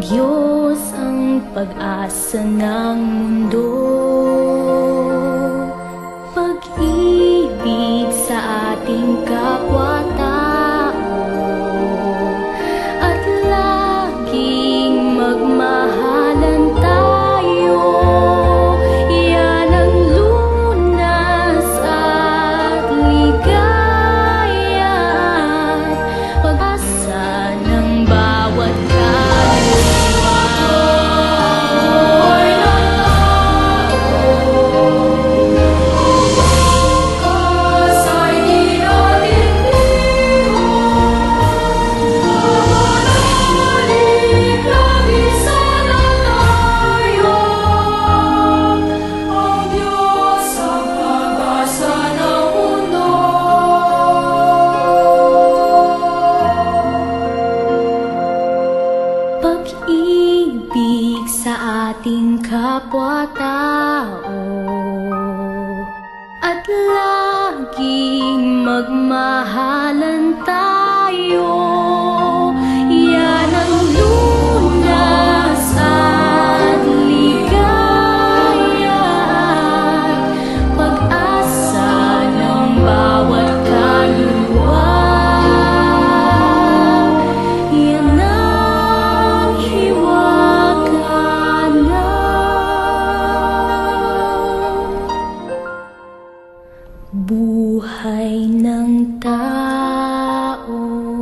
Diyos ang pag-asa ng mundo. Pag-ibig sa ating kapwa-tao at laging magmahalan tayo. Yan ang lunas at ligaya at pag-asa ng bawat pag-ibig sa ating kapwa-tao at laging magmahalan tayo. Yan ang lunas at ligaya at pag-asa ng bawat kaluluwa. Yan ang hiwaga. Buhay ng tao.